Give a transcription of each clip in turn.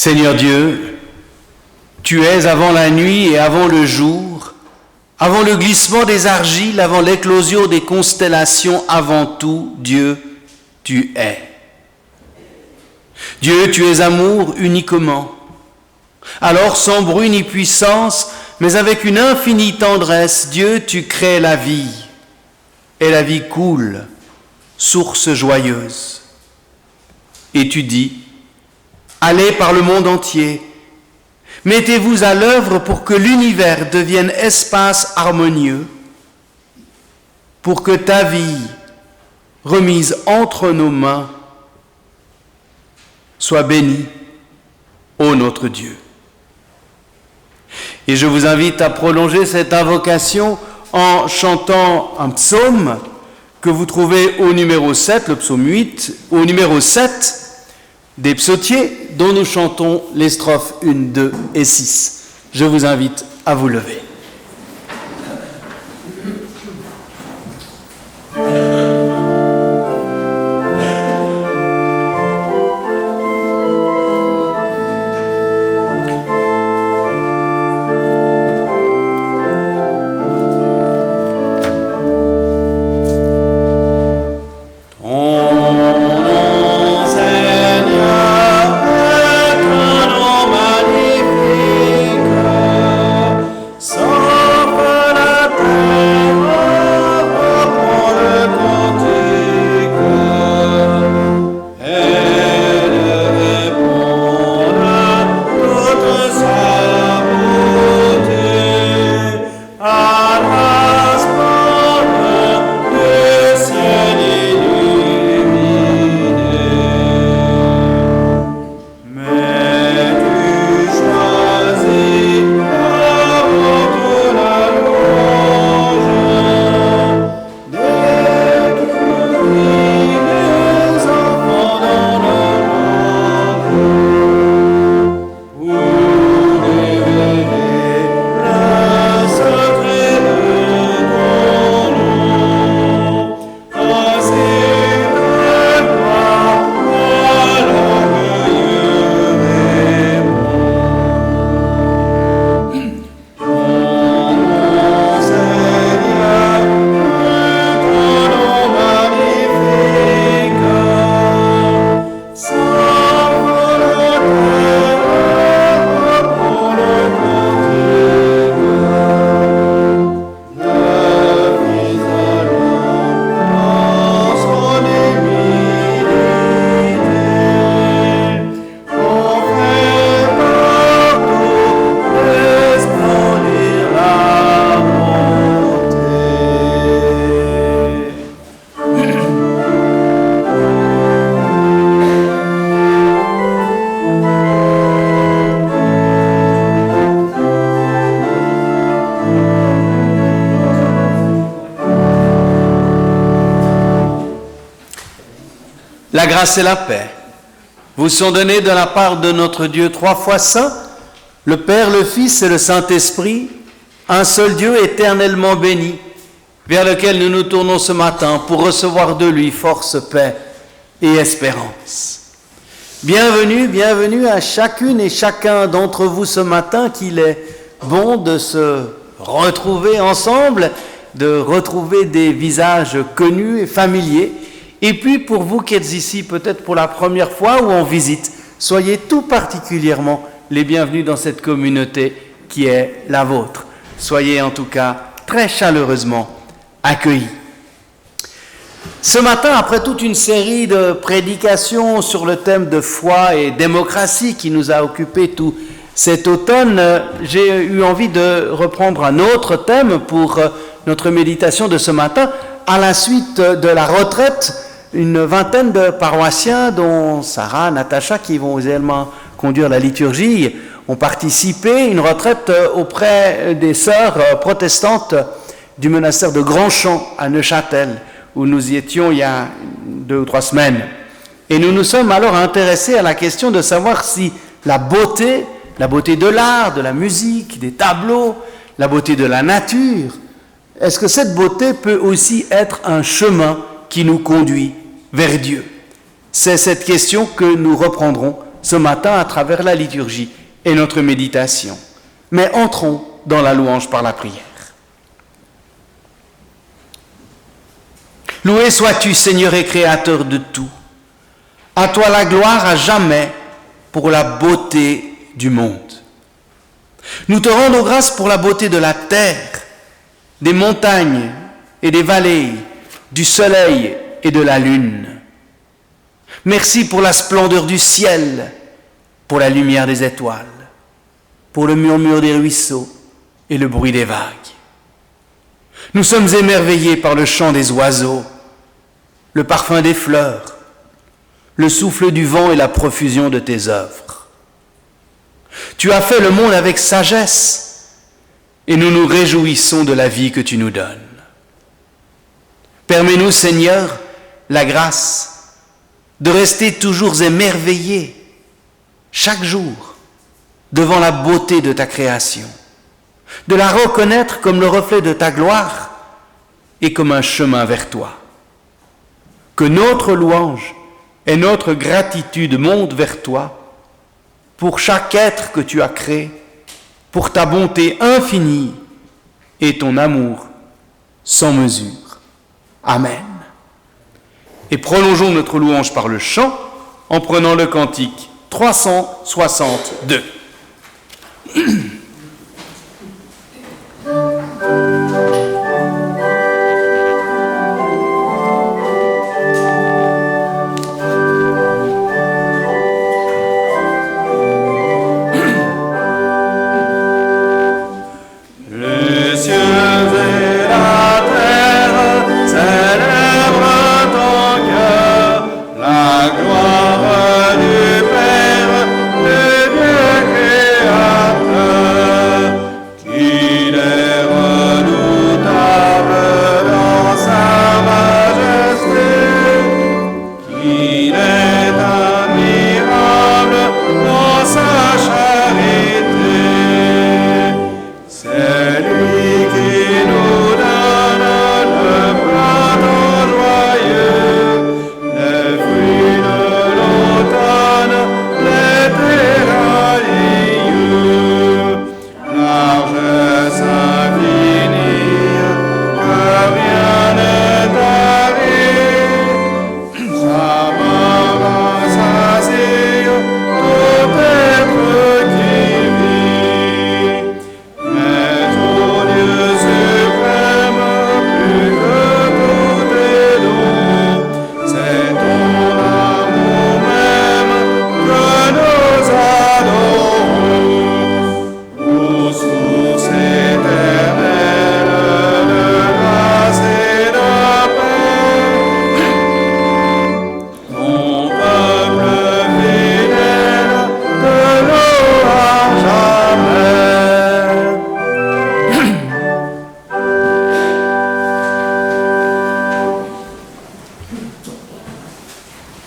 Seigneur Dieu, tu es avant la nuit et avant le jour, avant le glissement des argiles, avant l'éclosion des constellations, avant tout, Dieu, tu es. Dieu, tu es amour uniquement. Alors, sans bruit ni puissance, mais avec une infinie tendresse, Dieu, tu crées la vie. Et la vie coule, source joyeuse. Et tu dis, allez par le monde entier, mettez-vous à l'œuvre pour que l'univers devienne espace harmonieux, pour que ta vie, remise entre nos mains, soit bénie, ô notre Dieu. Et je vous invite à prolonger cette invocation en chantant un psaume que vous trouvez au numéro 7, le psaume 8, au numéro 7 des psautiers dont nous chantons les strophes 1, 2 et 6. Je vous invite à vous lever. So La grâce et la paix vous sont données de la part de notre Dieu trois fois saint, le Père, le Fils et le Saint-Esprit, un seul Dieu éternellement béni, vers lequel nous nous tournons ce matin pour recevoir de lui force, paix et espérance. Bienvenue, bienvenue à chacune et chacun d'entre vous ce matin, qu'il est bon de se retrouver ensemble, de retrouver des visages connus et familiers. Et puis pour vous qui êtes ici peut-être pour la première fois ou en visite, soyez tout particulièrement les bienvenus dans cette communauté qui est la vôtre. Soyez en tout cas très chaleureusement accueillis. Ce matin, après toute une série de prédications sur le thème de foi et démocratie qui nous a occupé tout cet automne, j'ai eu envie de reprendre un autre thème pour notre méditation de ce matin. À la suite de la retraite, une vingtaine de paroissiens, dont Sarah, Natacha, qui vont également conduire la liturgie, ont participé à une retraite auprès des sœurs protestantes du monastère de Grandchamp à Neuchâtel, où nous y étions il y a 2 ou 3 semaines. Et nous nous sommes alors intéressés à la question de savoir si la beauté de l'art, de la musique, des tableaux, la beauté de la nature, est-ce que cette beauté peut aussi être un chemin qui nous conduit vers Dieu? C'est cette question que nous reprendrons ce matin à travers la liturgie et notre méditation. Mais entrons dans la louange par la prière. Loué sois-tu, Seigneur et Créateur de tout. À toi la gloire à jamais pour la beauté du monde. Nous te rendons grâce pour la beauté de la terre, des montagnes et des vallées, du soleil et de la lune. Merci pour la splendeur du ciel, pour la lumière des étoiles, pour le murmure des ruisseaux et le bruit des vagues. Nous sommes émerveillés par le chant des oiseaux, le parfum des fleurs, le souffle du vent et la profusion de tes œuvres. Tu as fait le monde avec sagesse et nous nous réjouissons de la vie que tu nous donnes. Permets-nous, Seigneur, la grâce de rester toujours émerveillés chaque jour devant la beauté de ta création, de la reconnaître comme le reflet de ta gloire et comme un chemin vers toi. Que notre louange et notre gratitude montent vers toi pour chaque être que tu as créé, pour ta bonté infinie et ton amour sans mesure. Amen. Et prolongeons notre louange par le chant en prenant le cantique 362. Gloire du Père, le Dieu créateur.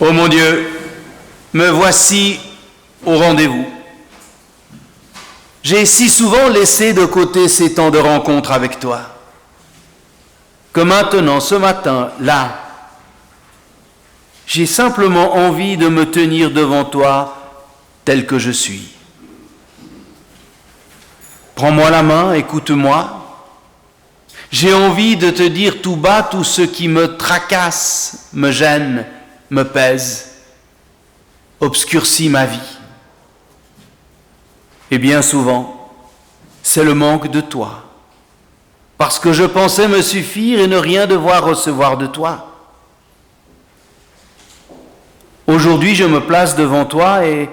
Ô mon Dieu, me voici au rendez-vous. J'ai si souvent laissé de côté ces temps de rencontre avec toi, que maintenant, ce matin, là, j'ai simplement envie de me tenir devant toi tel que je suis. Prends-moi la main, écoute-moi. J'ai envie de te dire tout bas tout ce qui me tracasse, me gêne, me pèse, obscurcit ma vie. Et bien souvent, c'est le manque de toi, parce que je pensais me suffire et ne rien devoir recevoir de toi. Aujourd'hui, je me place devant toi et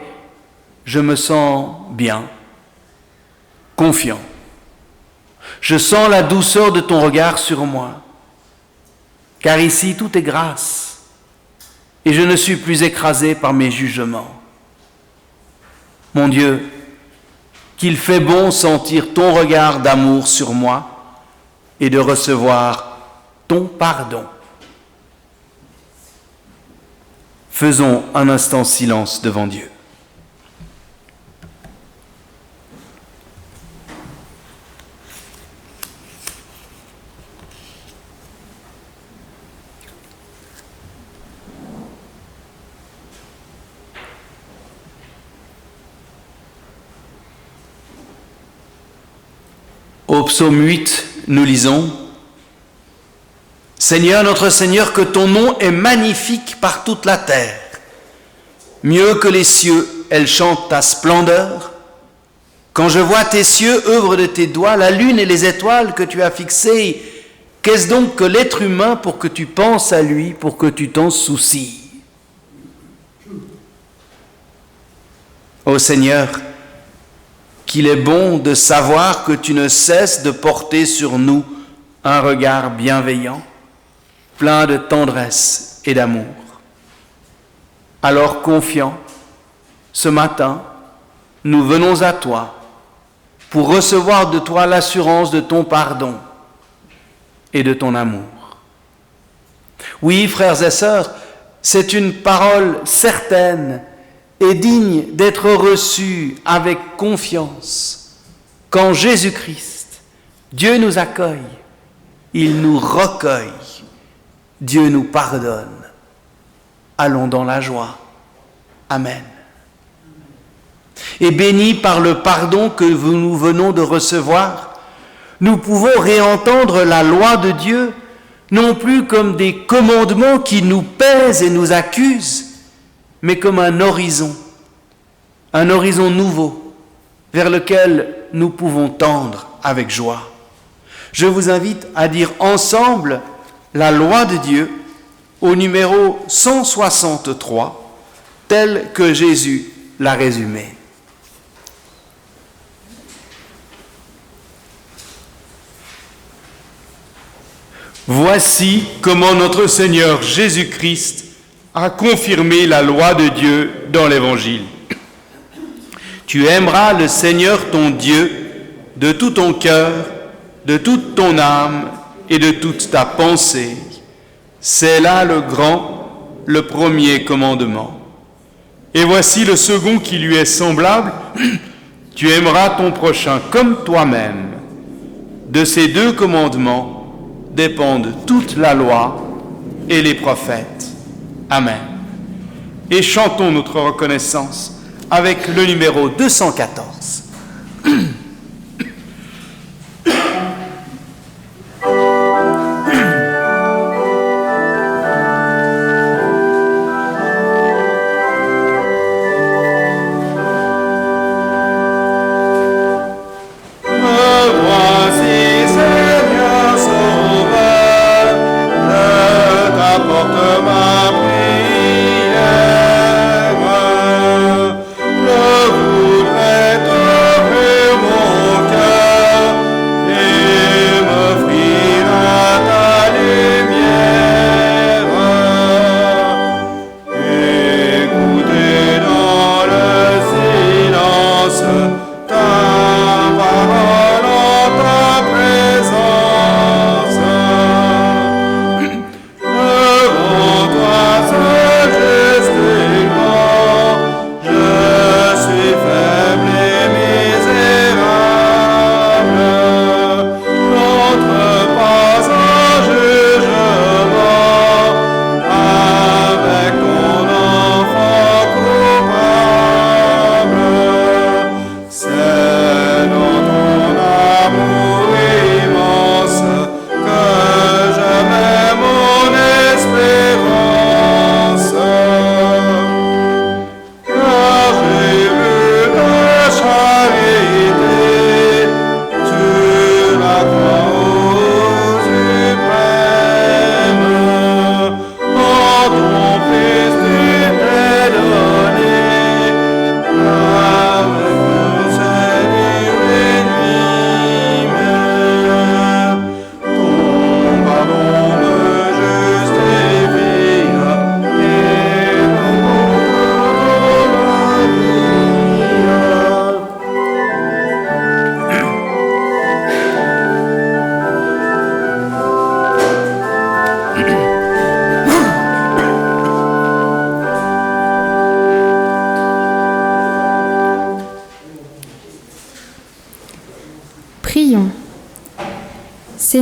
je me sens bien, confiant. Je sens la douceur de ton regard sur moi, car ici tout est grâce et je ne suis plus écrasé par mes jugements. Mon Dieu, qu'il fait bon sentir ton regard d'amour sur moi et de recevoir ton pardon. Faisons un instant silence devant Dieu. Au psaume 8, nous lisons « Seigneur, notre Seigneur, que ton nom est magnifique par toute la terre. Mieux que les cieux, elle chante ta splendeur. Quand je vois tes cieux, œuvre de tes doigts, la lune et les étoiles que tu as fixées, qu'est-ce donc que l'être humain pour que tu penses à lui, pour que tu t'en soucies? Ô Seigneur, qu'il est bon de savoir que tu ne cesses de porter sur nous un regard bienveillant, plein de tendresse et d'amour. Alors confiants, ce matin, nous venons à toi pour recevoir de toi l'assurance de ton pardon et de ton amour. Oui, frères et sœurs, c'est une parole certaine et digne d'être reçue avec confiance. Quand Jésus-Christ, Dieu nous accueille, il nous recueille, Dieu nous pardonne. Allons dans la joie. Amen. Et bénis par le pardon que nous venons de recevoir, nous pouvons réentendre la loi de Dieu, non plus comme des commandements qui nous pèsent et nous accusent, mais comme un horizon nouveau vers lequel nous pouvons tendre avec joie. Je vous invite à dire ensemble la loi de Dieu au numéro 163, tel que Jésus l'a résumé. Voici comment notre Seigneur Jésus-Christ a confirmé la loi de Dieu dans l'Évangile. Tu aimeras le Seigneur ton Dieu de tout ton cœur, de toute ton âme et de toute ta pensée. C'est là le grand, le premier commandement. Et voici le second qui lui est semblable. Tu aimeras ton prochain comme toi-même. De ces deux commandements dépendent toute la loi et les prophètes. Amen. Et chantons notre reconnaissance avec le numéro 214. Je voudrais t'offrir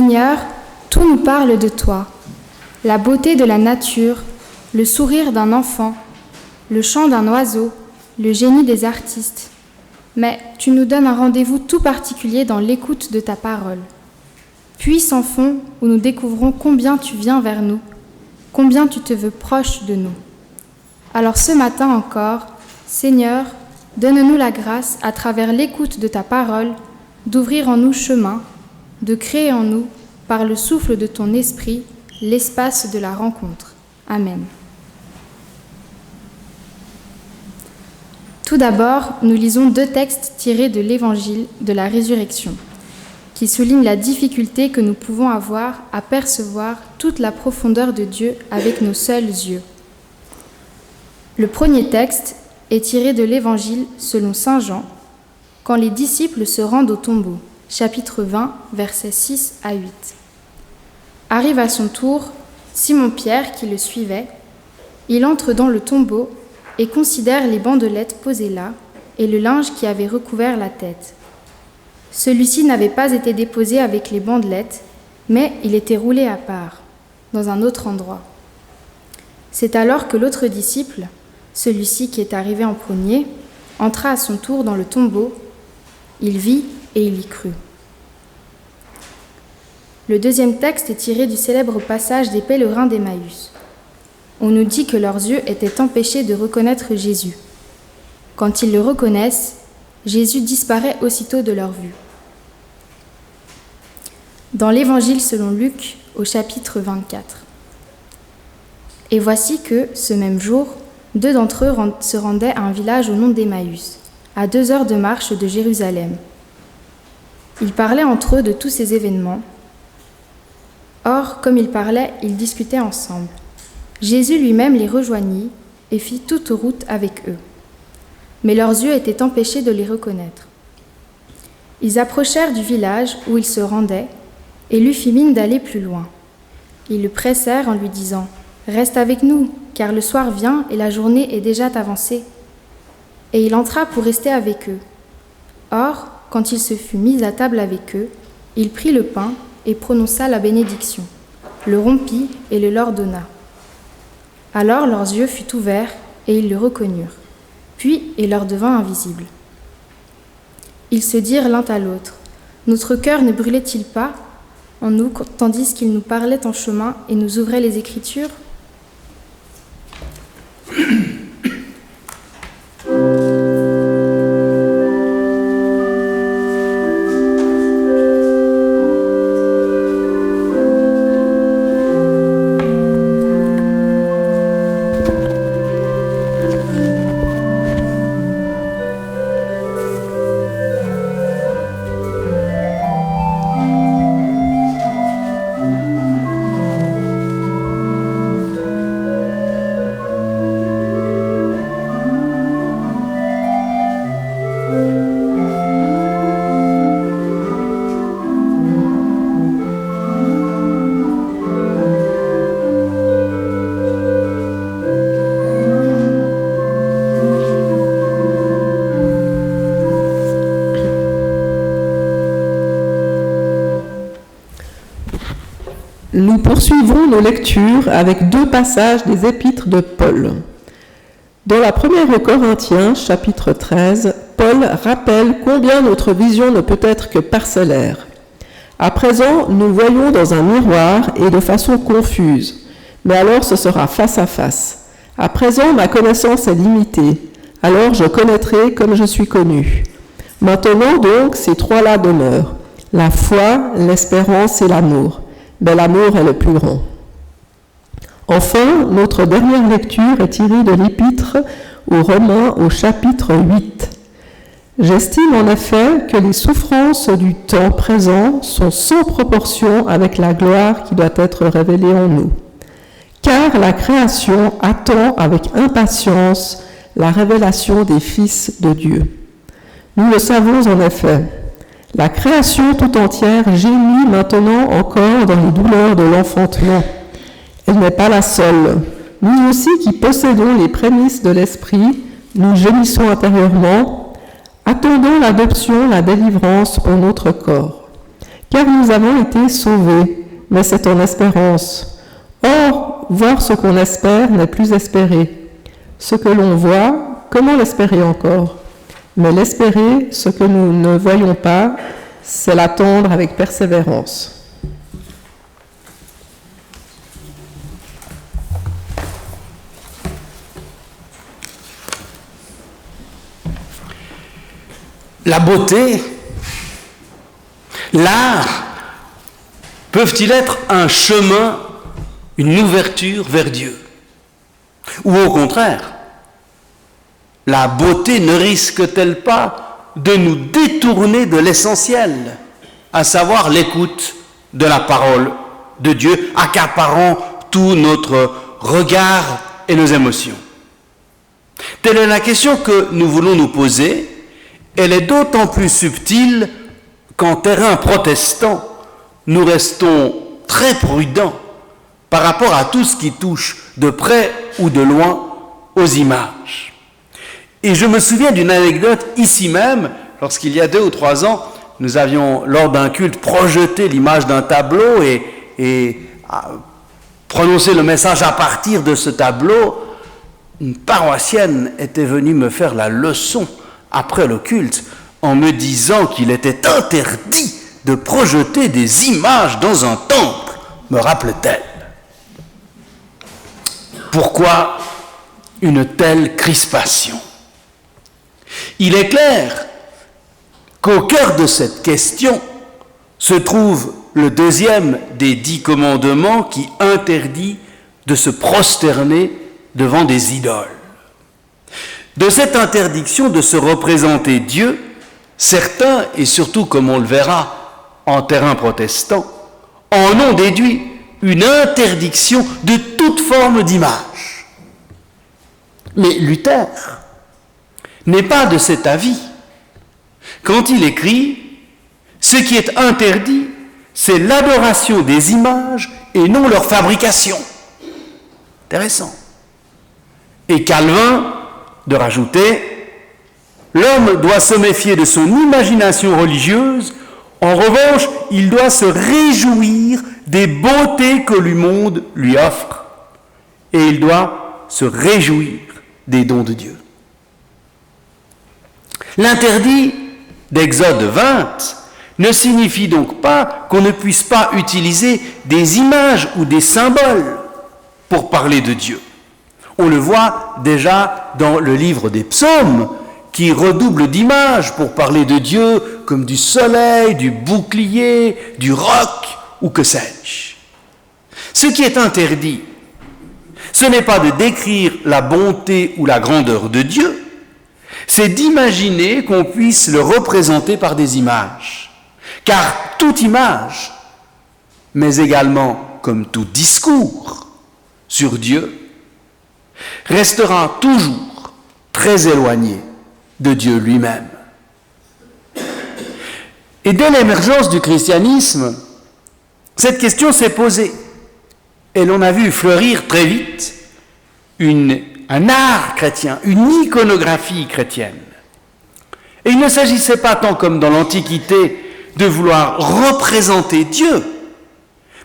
Seigneur, tout nous parle de toi. La beauté de la nature, le sourire d'un enfant, le chant d'un oiseau, le génie des artistes. Mais tu nous donnes un rendez-vous tout particulier dans l'écoute de ta parole. Puits sans fond où nous découvrons combien tu viens vers nous, combien tu te veux proche de nous. Alors ce matin encore, Seigneur, donne-nous la grâce, à travers l'écoute de ta parole, d'ouvrir en nous chemin, de créer en nous, par le souffle de ton esprit, l'espace de la rencontre. Amen. Tout d'abord, nous lisons 2 textes tirés de l'Évangile de la résurrection, qui soulignent la difficulté que nous pouvons avoir à percevoir toute la profondeur de Dieu avec nos seuls yeux. Le premier texte est tiré de l'Évangile selon saint Jean, quand les disciples se rendent au tombeau, chapitre 20, versets 6 à 8. Arrive à son tour Simon-Pierre qui le suivait. Il entre dans le tombeau et considère les bandelettes posées là et le linge qui avait recouvert la tête. Celui-ci n'avait pas été déposé avec les bandelettes, mais il était roulé à part, dans un autre endroit. C'est alors que l'autre disciple, celui-ci qui est arrivé en premier, entra à son tour dans le tombeau. Il vit et il y crut. Le deuxième texte est tiré du célèbre passage des pèlerins d'Emmaüs. On nous dit que leurs yeux étaient empêchés de reconnaître Jésus. Quand ils le reconnaissent, Jésus disparaît aussitôt de leur vue. Dans l'Évangile selon Luc, au chapitre 24. Et voici que, ce même jour, 2 d'entre eux se rendaient à un village au nom d'Emmaüs, à 2 heures de marche de Jérusalem. Ils parlaient entre eux de tous ces événements. Or, comme ils parlaient, ils discutaient ensemble. Jésus lui-même les rejoignit et fit toute route avec eux. Mais leurs yeux étaient empêchés de les reconnaître. Ils approchèrent du village où ils se rendaient et lui fit mine d'aller plus loin. Ils le pressèrent en lui disant « Reste avec nous, car le soir vient et la journée est déjà avancée. » Et il entra pour rester avec eux. Or, quand il se fut mis à table avec eux, il prit le pain et prononça la bénédiction, le rompit et le leur donna. Alors leurs yeux furent ouverts et ils le reconnurent. Puis il leur devint invisible. Ils se dirent l'un à l'autre, « Notre cœur ne brûlait-il pas en nous tandis qu'il nous parlait en chemin et nous ouvrait les Écritures ?» Nous poursuivons nos lectures avec 2 passages des épîtres de Paul. Dans la première aux Corinthiens, chapitre 13, Paul rappelle combien notre vision ne peut être que parcellaire. À présent, nous voyons dans un miroir et de façon confuse, mais alors ce sera face à face. À présent, ma connaissance est limitée, alors je connaîtrai comme je suis connu. Maintenant donc, ces 3-là demeurent, la foi, l'espérance et l'amour. Mais l'amour est le plus grand. Enfin, notre dernière lecture est tirée de l'Épître aux Romains au chapitre 8. J'estime en effet que les souffrances du temps présent sont sans proportion avec la gloire qui doit être révélée en nous. Car la création attend avec impatience la révélation des fils de Dieu. Nous le savons en effet. La création tout entière gémit maintenant encore dans les douleurs de l'enfantement. Elle n'est pas la seule. Nous aussi qui possédons les prémices de l'esprit, nous gémissons intérieurement, attendons l'adoption, la délivrance pour notre corps. car nous avons été sauvés, mais c'est en espérance. Or, voir ce qu'on espère n'est plus espérer. Ce que l'on voit, comment l'espérer encore? Mais l'espérer, ce que nous ne voyons pas, c'est l'attendre avec persévérance. La beauté, l'art, peuvent-ils être un chemin, une ouverture vers Dieu? Ou au contraire, la beauté ne risque-t-elle pas de nous détourner de l'essentiel, à savoir l'écoute de la parole de Dieu, accaparant tout notre regard et nos émotions? Telle est la question que nous voulons nous poser. Elle est d'autant plus subtile qu'en terrain protestant, nous restons très prudents par rapport à tout ce qui touche de près ou de loin aux images. Et je me souviens d'une anecdote ici même, lorsqu'il y a 2 ou 3 ans, nous avions, lors d'un culte, projeté l'image d'un tableau et prononcé le message à partir de ce tableau. Une paroissienne était venue me faire la leçon après le culte, en me disant qu'il était interdit de projeter des images dans un temple, me rappelait-elle. Pourquoi une telle crispation? Il est clair qu'au cœur de cette question se trouve le 2e des 10 commandements qui interdit de se prosterner devant des idoles. De cette interdiction de se représenter Dieu, certains, et surtout comme on le verra en terrain protestant, en ont déduit une interdiction de toute forme d'image. Mais Luther n'est pas de cet avis. Quand il écrit « Ce qui est interdit, c'est l'adoration des images et non leur fabrication. » Intéressant. Et Calvin de rajouter « L'homme doit se méfier de son imagination religieuse, en revanche, il doit se réjouir des beautés que le monde lui offre, et il doit se réjouir des dons de Dieu. » L'interdit d'Exode 20 ne signifie donc pas qu'on ne puisse pas utiliser des images ou des symboles pour parler de Dieu. On le voit déjà dans le livre des psaumes, qui redouble d'images pour parler de Dieu, comme du soleil, du bouclier, du roc, ou que sais-je. Ce qui est interdit, ce n'est pas de décrire la bonté ou la grandeur de Dieu, c'est d'imaginer qu'on puisse le représenter par des images. Car toute image, mais également comme tout discours sur Dieu, restera toujours très éloigné de Dieu lui-même. Et dès l'émergence du christianisme, cette question s'est posée. Et l'on a vu fleurir très vite un art chrétien, une iconographie chrétienne. Et il ne s'agissait pas tant comme dans l'Antiquité de vouloir représenter Dieu,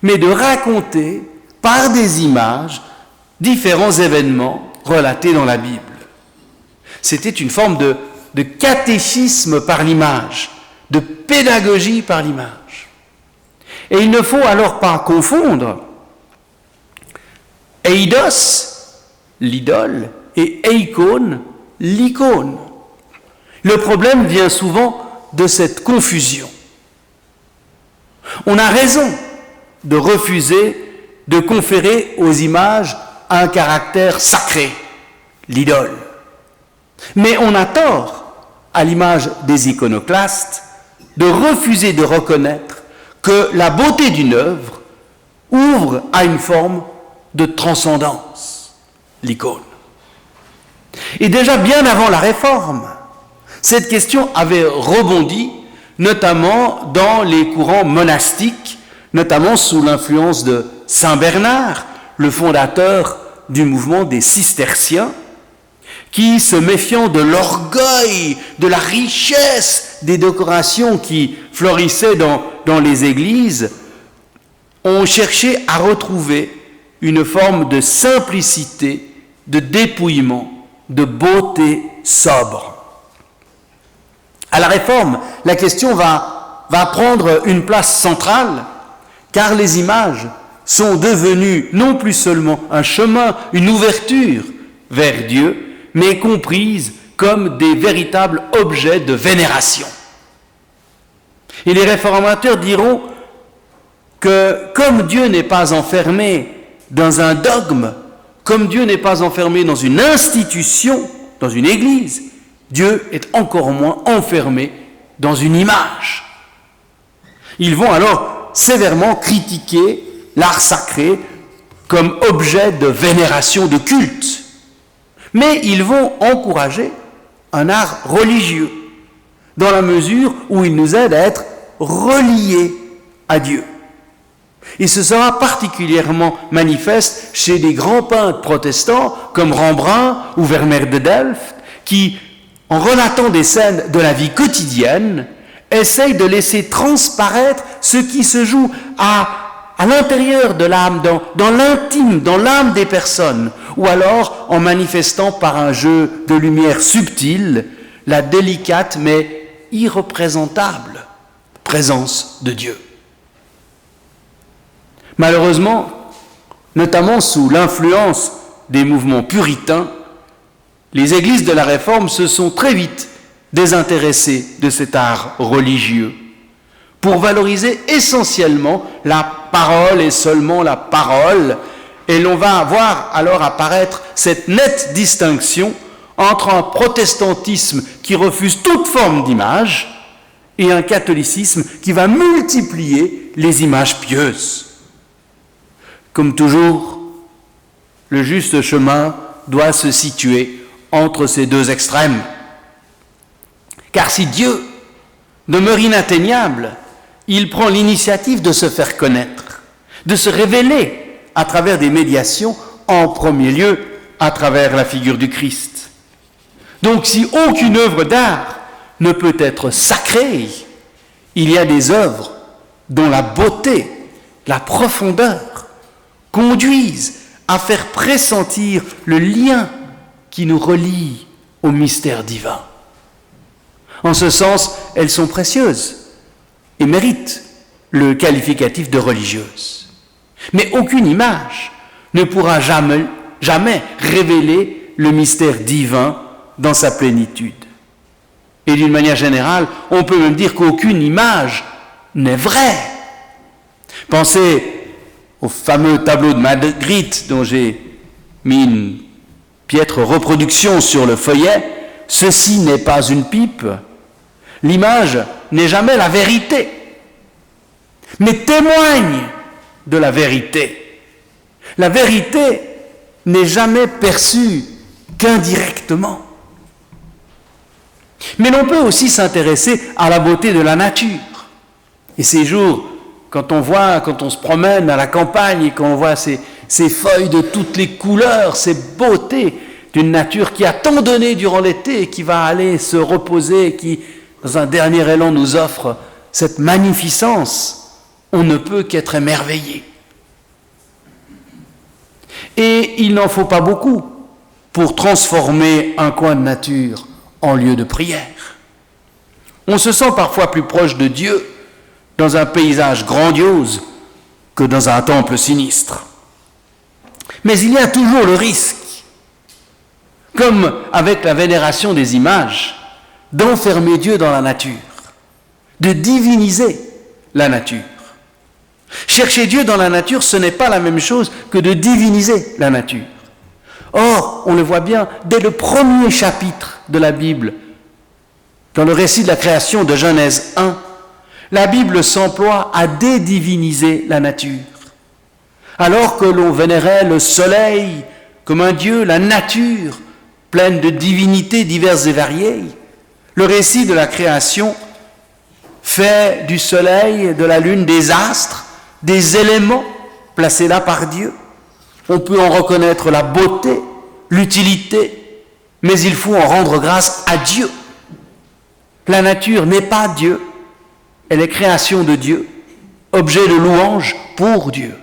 mais de raconter par des images différents événements relatés dans la Bible. C'était une forme de catéchisme par l'image, de pédagogie par l'image. Et il ne faut alors pas confondre eidos, l'idole, et eikon, l'icône. Le problème vient souvent de cette confusion. On a raison de refuser de conférer aux images un caractère sacré, l'idole. Mais on a tort, à l'image des iconoclastes, de refuser de reconnaître que la beauté d'une œuvre ouvre à une forme de transcendance, l'icône. Et déjà bien avant la Réforme, cette question avait rebondi, notamment dans les courants monastiques, notamment sous l'influence de Saint Bernard, le fondateur du mouvement des cisterciens, qui, se méfiant de l'orgueil, de la richesse des décorations qui florissaient dans les églises ont cherché à retrouver une forme de simplicité, de dépouillement, de beauté sobre. À la Réforme, la question va prendre une place centrale, car les images sont devenues non plus seulement un chemin, une ouverture vers Dieu, mais comprises comme des véritables objets de vénération. Et les réformateurs diront que comme Dieu n'est pas enfermé dans un dogme, comme Dieu n'est pas enfermé dans une institution, dans une église, Dieu est encore moins enfermé dans une image. Ils vont alors sévèrement critiquer l'art sacré comme objet de vénération, de culte. Mais ils vont encourager un art religieux, dans la mesure où il nous aide à être reliés à Dieu. Et ce sera particulièrement manifeste chez des grands peintres protestants comme Rembrandt ou Vermeer de Delft, qui, en relatant des scènes de la vie quotidienne, essayent de laisser transparaître ce qui se joue à l'intérieur de l'âme, dans l'intime, dans l'âme des personnes, ou alors en manifestant par un jeu de lumière subtile la délicate mais irreprésentable présence de Dieu. Malheureusement, notamment sous l'influence des mouvements puritains, les églises de la Réforme se sont très vite désintéressées de cet art religieux pour valoriser essentiellement la parole et seulement la parole. Et l'on va voir alors apparaître cette nette distinction entre un protestantisme qui refuse toute forme d'image et un catholicisme qui va multiplier les images pieuses. Comme toujours, le juste chemin doit se situer entre ces deux extrêmes. Car si Dieu demeure inatteignable, il prend l'initiative de se faire connaître, de se révéler à travers des médiations, en premier lieu à travers la figure du Christ. Donc si aucune œuvre d'art ne peut être sacrée, il y a des œuvres dont la beauté, la profondeur conduisent à faire pressentir le lien qui nous relie au mystère divin. En ce sens, elles sont précieuses et méritent le qualificatif de religieuses. Mais aucune image ne pourra jamais révéler le mystère divin dans sa plénitude. Et d'une manière générale, on peut même dire qu'aucune image n'est vraie. Pensez au fameux tableau de Magritte dont j'ai mis une piètre reproduction sur le feuillet. Ceci n'est pas une pipe. L'image n'est jamais la vérité, mais témoigne de la vérité. La vérité n'est jamais perçue qu'indirectement. Mais l'on peut aussi s'intéresser à la beauté de la nature. Et ces jours, quand on se promène à la campagne et qu'on voit ces feuilles de toutes les couleurs, ces beautés d'une nature qui a tant donné durant l'été et qui va aller se reposer, qui, dans un dernier élan, nous offre cette magnificence, on ne peut qu'être émerveillé. Et il n'en faut pas beaucoup pour transformer un coin de nature en lieu de prière. On se sent parfois plus proche de Dieu dans un paysage grandiose que dans un temple sinistre. Mais il y a toujours le risque, comme avec la vénération des images, d'enfermer Dieu dans la nature, de diviniser la nature. Chercher Dieu dans la nature, ce n'est pas la même chose que de diviniser la nature. Or, on le voit bien, dès le premier chapitre de la Bible, dans le récit de la création de Genèse 1, la Bible s'emploie à dédiviniser la nature. Alors que l'on vénérait le soleil comme un dieu, la nature, pleine de divinités diverses et variées, le récit de la création fait du soleil, de la lune, des astres, des éléments placés là par Dieu. On peut en reconnaître la beauté, l'utilité, mais il faut en rendre grâce à Dieu. La nature n'est pas Dieu, elle est création de Dieu, objet de louange pour Dieu.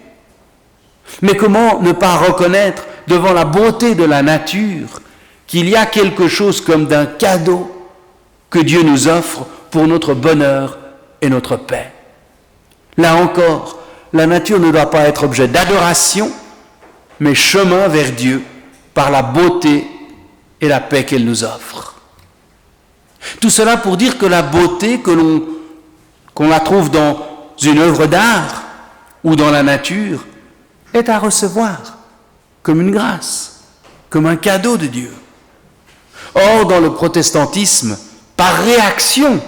Mais comment ne pas reconnaître devant la beauté de la nature qu'il y a quelque chose comme d'un cadeau que Dieu nous offre pour notre bonheur et notre paix. Là encore, la nature ne doit pas être objet d'adoration, mais chemin vers Dieu par la beauté et la paix qu'elle nous offre. Tout cela pour dire que la beauté, qu'on la trouve dans une œuvre d'art ou dans la nature, est à recevoir comme une grâce, comme un cadeau de Dieu. Or, dans le protestantisme, par réaction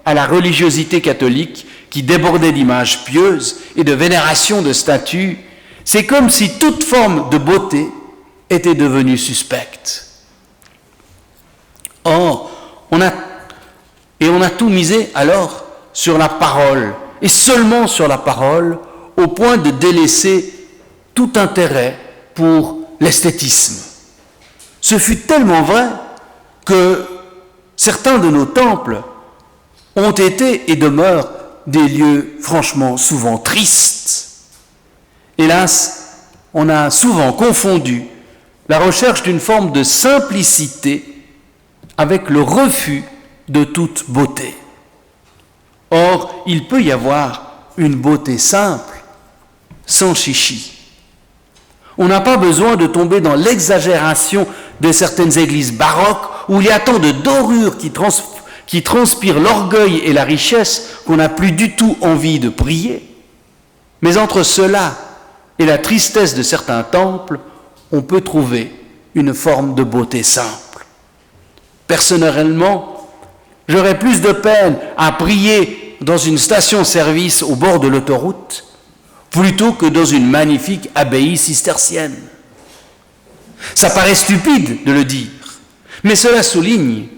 à la religiosité catholique qui débordait d'images pieuses et de vénération de statues, c'est comme si toute forme de beauté était devenue suspecte. Or, on a tout misé alors sur la parole, et seulement sur la parole, au point de délaisser tout intérêt pour l'esthétisme. Ce fut tellement vrai que certains de nos temples ont été et demeurent des lieux franchement souvent tristes. Hélas, on a souvent confondu la recherche d'une forme de simplicité avec le refus de toute beauté. Or, il peut y avoir une beauté simple, sans chichi. On n'a pas besoin de tomber dans l'exagération de certaines églises baroques où il y a tant de dorures qui transpirent l'orgueil et la richesse qu'on n'a plus du tout envie de prier. Mais entre cela et la tristesse de certains temples, on peut trouver une forme de beauté simple. Personnellement, j'aurais plus de peine à prier dans une station-service au bord de l'autoroute plutôt que dans une magnifique abbaye cistercienne. Ça paraît stupide de le dire, mais cela souligne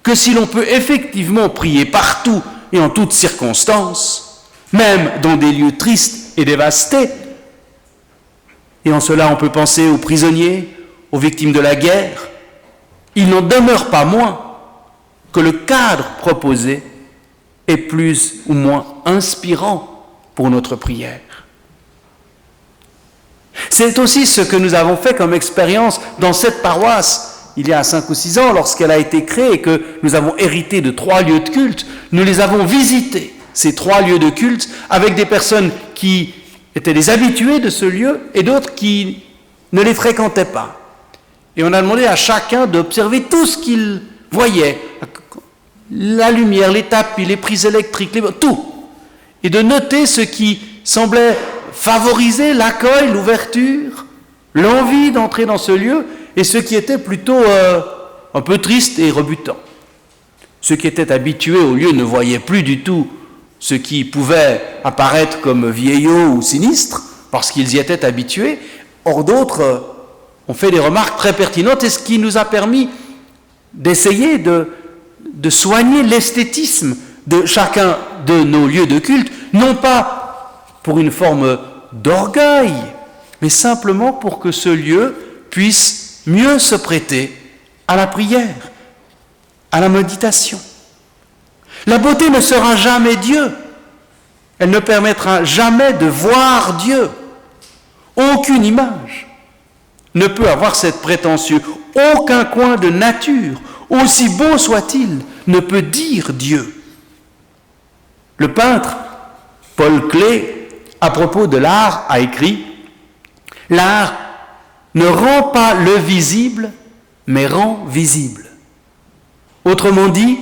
que si l'on peut effectivement prier partout et en toutes circonstances, même dans des lieux tristes et dévastés, et en cela on peut penser aux prisonniers, aux victimes de la guerre, il n'en demeure pas moins que le cadre proposé est plus ou moins inspirant pour notre prière. C'est aussi ce que nous avons fait comme expérience dans cette paroisse il y a 5 ou 6 ans, lorsqu'elle a été créée et que nous avons hérité de 3 lieux de culte. Nous les avons visités, ces 3 lieux de culte, avec des personnes qui étaient des habitués de ce lieu et d'autres qui ne les fréquentaient pas. Et on a demandé à chacun d'observer tout ce qu'il voyait, la lumière, les tapis, les prises électriques, tout, et de noter ce qui semblait favoriser l'accueil, l'ouverture, l'envie d'entrer dans ce lieu, et ce qui était plutôt un peu triste et rebutant. Ceux qui étaient habitués au lieu ne voyaient plus du tout ce qui pouvait apparaître comme vieillot ou sinistre, parce qu'ils y étaient habitués. Or d'autres ont fait des remarques très pertinentes, et ce qui nous a permis d'essayer de soigner l'esthétisme de chacun de nos lieux de culte, non pas pour une forme d'orgueil, mais simplement pour que ce lieu puisse mieux se prêter à la prière, à la méditation. La beauté ne sera jamais Dieu. Elle ne permettra jamais de voir Dieu. Aucune image ne peut avoir cette prétention. Aucun coin de nature, aussi beau soit-il, ne peut dire Dieu. Le peintre Paul Klee, à propos de l'art, a écrit « L'art ne rend pas le visible, mais rend visible. » Autrement dit,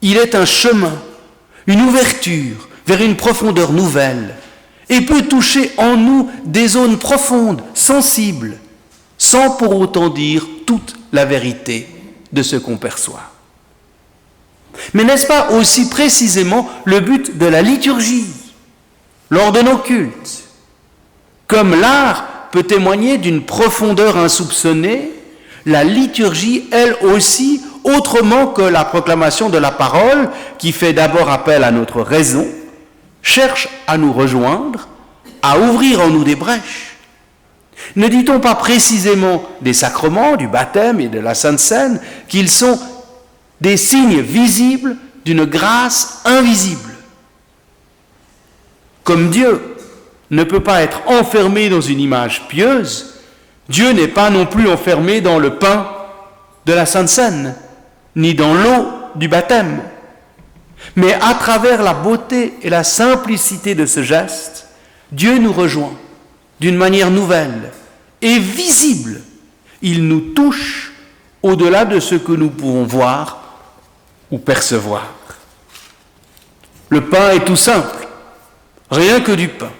il est un chemin, une ouverture vers une profondeur nouvelle, et peut toucher en nous des zones profondes, sensibles, sans pour autant dire toute la vérité de ce qu'on perçoit. Mais n'est-ce pas aussi précisément le but de la liturgie, lors de nos cultes? Comme l'art peut témoigner d'une profondeur insoupçonnée, la liturgie, elle aussi, autrement que la proclamation de la parole, qui fait d'abord appel à notre raison, cherche à nous rejoindre, à ouvrir en nous des brèches. Ne dit-on pas précisément des sacrements, du baptême et de la Sainte Seine, qu'ils sont des signes visibles d'une grâce invisible. Comme Dieu ne peut pas être enfermé dans une image pieuse, Dieu n'est pas non plus enfermé dans le pain de la Sainte Seine, ni dans l'eau du baptême. Mais à travers la beauté et la simplicité de ce geste, Dieu nous rejoint d'une manière nouvelle et visible. Il nous touche au-delà de ce que nous pouvons voir ou percevoir. Le pain est tout simple, rien que du pain.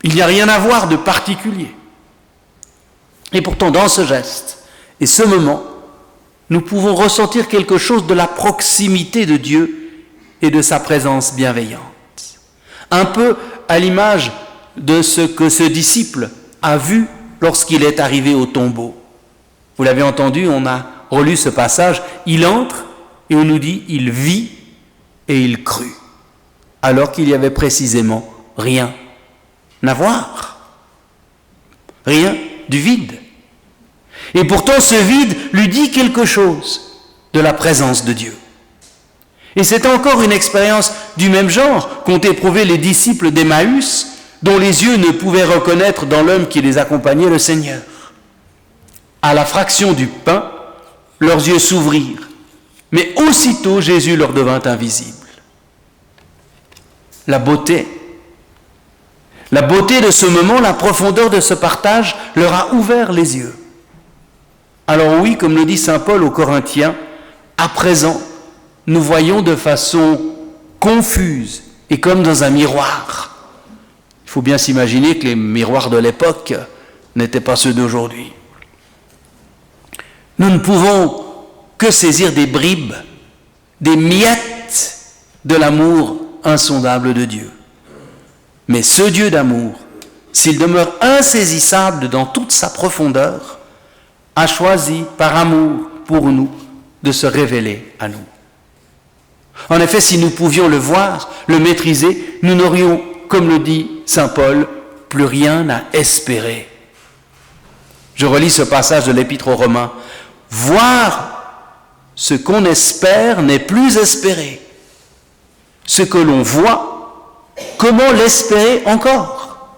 Il n'y a rien à voir de particulier. Et pourtant, dans ce geste et ce moment, nous pouvons ressentir quelque chose de la proximité de Dieu et de sa présence bienveillante. Un peu à l'image de ce que ce disciple a vu lorsqu'il est arrivé au tombeau. Vous l'avez entendu, on a relu ce passage, il entre et on nous dit, il vit et il crut, alors qu'il y avait précisément rien à voir. Rien du vide. Et pourtant ce vide lui dit quelque chose de la présence de Dieu. Et c'est encore une expérience du même genre qu'ont éprouvé les disciples d'Emmaüs, dont les yeux ne pouvaient reconnaître dans l'homme qui les accompagnait le Seigneur. À la fraction du pain, leurs yeux s'ouvrirent, mais aussitôt Jésus leur devint invisible. La beauté de ce moment, la profondeur de ce partage leur a ouvert les yeux. Alors oui, comme le dit saint Paul aux Corinthiens, à présent, nous voyons de façon confuse et comme dans un miroir. Il faut bien s'imaginer que les miroirs de l'époque n'étaient pas ceux d'aujourd'hui. Nous ne pouvons que saisir des bribes, des miettes de l'amour insondable de Dieu. Mais ce Dieu d'amour, s'il demeure insaisissable dans toute sa profondeur, a choisi par amour pour nous de se révéler à nous. En effet, si nous pouvions le voir, le maîtriser, nous n'aurions, comme le dit saint Paul, plus rien à espérer. Je relis ce passage de l'Épître aux Romains. Voir ce qu'on espère n'est plus espérer. Ce que l'on voit, comment l'espérer encore?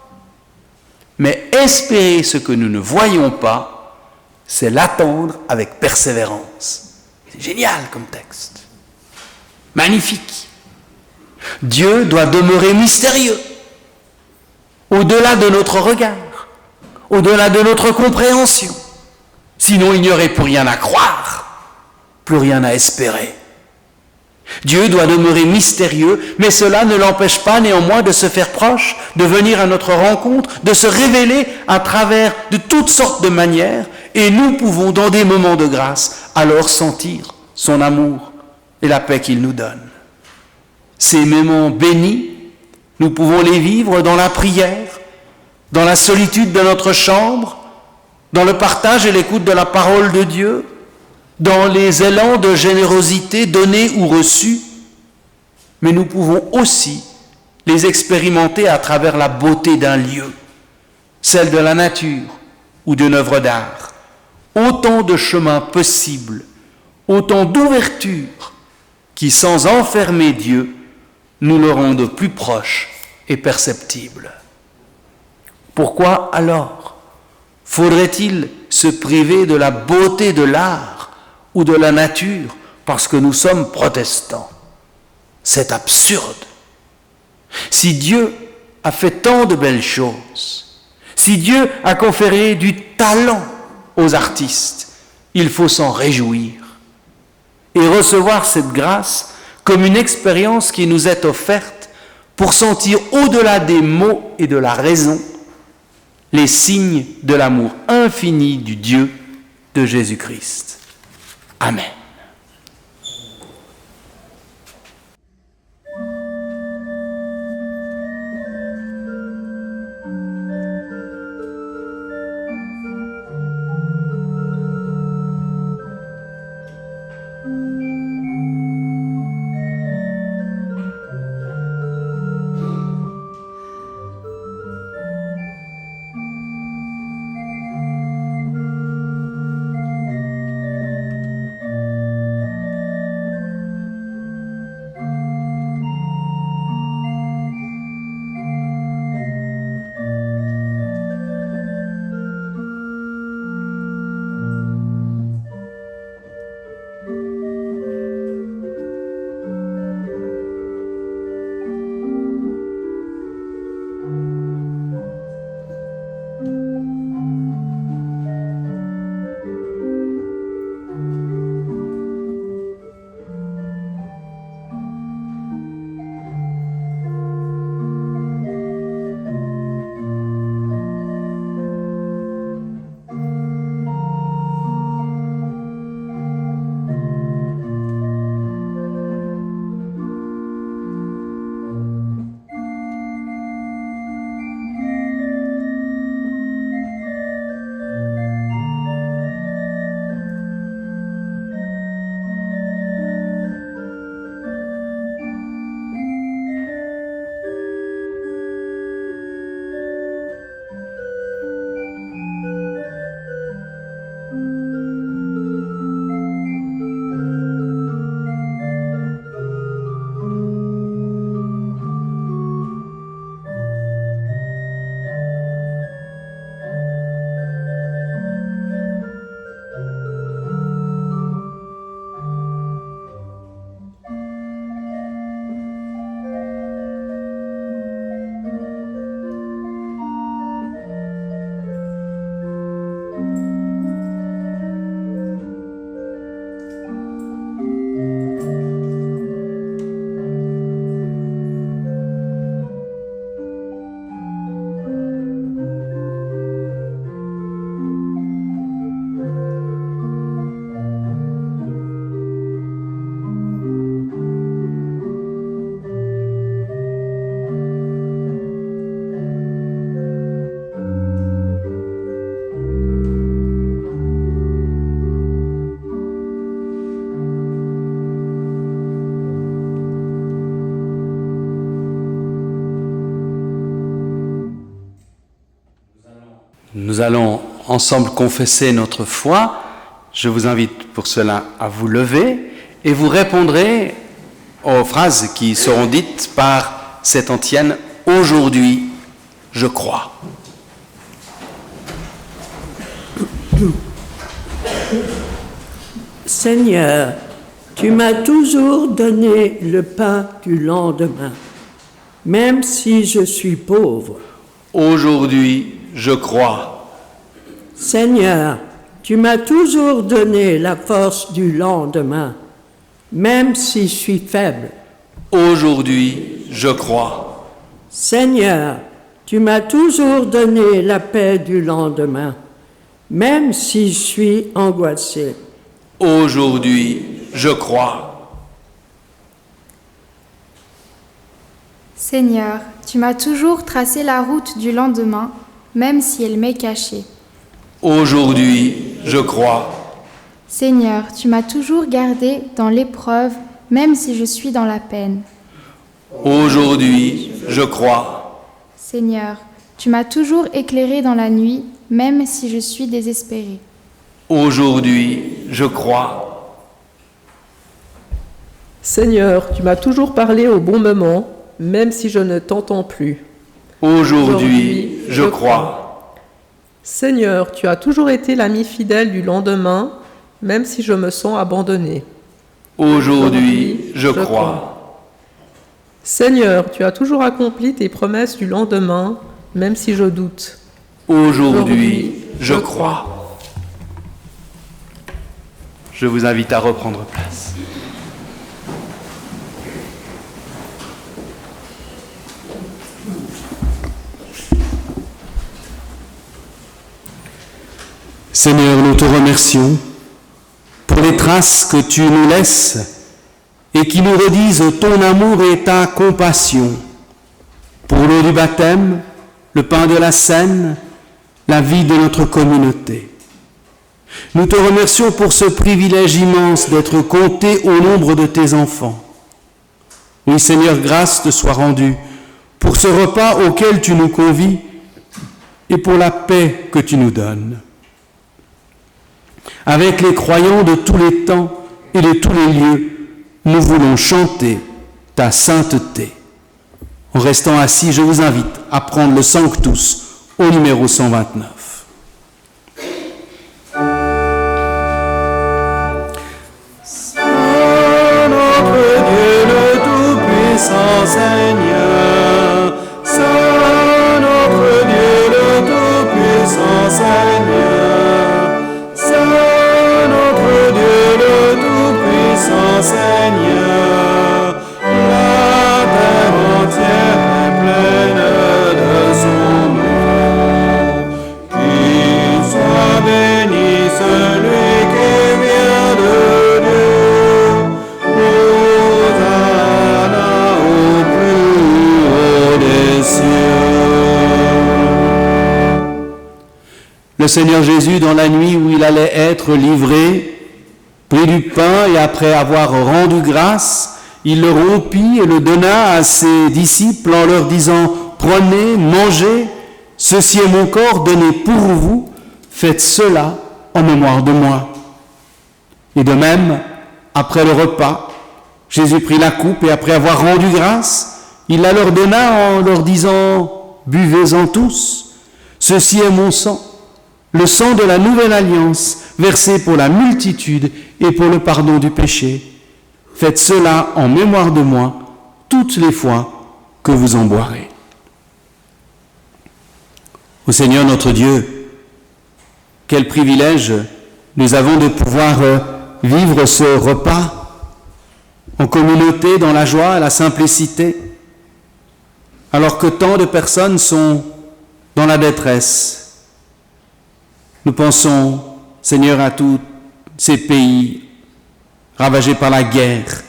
Mais espérer ce que nous ne voyons pas, c'est l'attendre avec persévérance. C'est génial comme texte. Magnifique. Dieu doit demeurer mystérieux, au-delà de notre regard, au-delà de notre compréhension. Sinon, il n'y aurait plus rien à croire, plus rien à espérer. Dieu doit demeurer mystérieux, mais cela ne l'empêche pas néanmoins de se faire proche, de venir à notre rencontre, de se révéler à travers de toutes sortes de manières, et nous pouvons, dans des moments de grâce, alors sentir son amour et la paix qu'il nous donne. Ces moments bénis, nous pouvons les vivre dans la prière, dans la solitude de notre chambre, dans le partage et l'écoute de la parole de Dieu, dans les élans de générosité donnés ou reçus, mais nous pouvons aussi les expérimenter à travers la beauté d'un lieu, celle de la nature ou d'une œuvre d'art. Autant de chemins possibles, autant d'ouvertures qui, sans enfermer Dieu, nous le rendent plus proche et perceptible. Pourquoi alors faudrait-il se priver de la beauté de l'art ou de la nature parce que nous sommes protestants? C'est absurde. Si Dieu a fait tant de belles choses, si Dieu a conféré du talent aux artistes, il faut s'en réjouir et recevoir cette grâce comme une expérience qui nous est offerte pour sentir au-delà des mots et de la raison les signes de l'amour infini du Dieu de Jésus-Christ. Amen. Nous allons ensemble confesser notre foi. Je vous invite pour cela à vous lever et vous répondrez aux phrases qui seront dites par cette antienne « Aujourd'hui, je crois ». Seigneur, tu m'as toujours donné le pain du lendemain, même si je suis pauvre. Aujourd'hui, je crois. Seigneur, tu m'as toujours donné la force du lendemain, même si je suis faible. Aujourd'hui, je crois. Seigneur, tu m'as toujours donné la paix du lendemain, même si je suis angoissé. Aujourd'hui, je crois. Seigneur, tu m'as toujours tracé la route du lendemain, même si elle m'est cachée. Aujourd'hui, je crois. Seigneur, tu m'as toujours gardé dans l'épreuve, même si je suis dans la peine. Aujourd'hui, je crois. Seigneur, tu m'as toujours éclairé dans la nuit, même si je suis désespéré. Aujourd'hui, je crois. Seigneur, tu m'as toujours parlé au bon moment, même si je ne t'entends plus. Aujourd'hui, je crois. Seigneur, tu as toujours été l'ami fidèle du lendemain, même si je me sens abandonné. Aujourd'hui, je crois. Seigneur, tu as toujours accompli tes promesses du lendemain, même si je doute. Aujourd'hui, je crois. Je vous invite à reprendre place. Seigneur, nous te remercions pour les traces que tu nous laisses et qui nous redisent ton amour et ta compassion, pour l'eau du baptême, le pain de la scène, la vie de notre communauté. Nous te remercions pour ce privilège immense d'être compté au nombre de tes enfants. Oui, Seigneur, grâce te soit rendue pour ce repas auquel tu nous convies et pour la paix que tu nous donnes. Avec les croyants de tous les temps et de tous les lieux, nous voulons chanter ta sainteté. En restant assis, je vous invite à prendre le Sanctus au numéro 129. Saint notre Dieu le Tout-Puissant Seigneur, Saint notre Dieu le Tout-Puissant Seigneur, Saint notre Dieu le Tout-Puissant Seigneur, la terre entière est pleine de son nom. Qu'il soit béni celui qui vient de Dieu, Hosanna au plus haut des cieux. Le Seigneur Jésus, dans la nuit où il allait être livré, prit du pain et après avoir rendu grâce, il le rompit et le donna à ses disciples en leur disant « Prenez, mangez, ceci est mon corps donné pour vous, faites cela en mémoire de moi. » Et de même, après le repas, Jésus prit la coupe et après avoir rendu grâce, il la leur donna en leur disant « Buvez-en tous, ceci est mon sang, le sang de la nouvelle alliance, versé pour la multitude et pour le pardon du péché. Faites cela en mémoire de moi toutes les fois que vous en boirez. » Ô Seigneur notre Dieu, quel privilège nous avons de pouvoir vivre ce repas en communauté, dans la joie et la simplicité, alors que tant de personnes sont dans la détresse. Nous pensons, Seigneur, à tous ces pays ravagés par la guerre,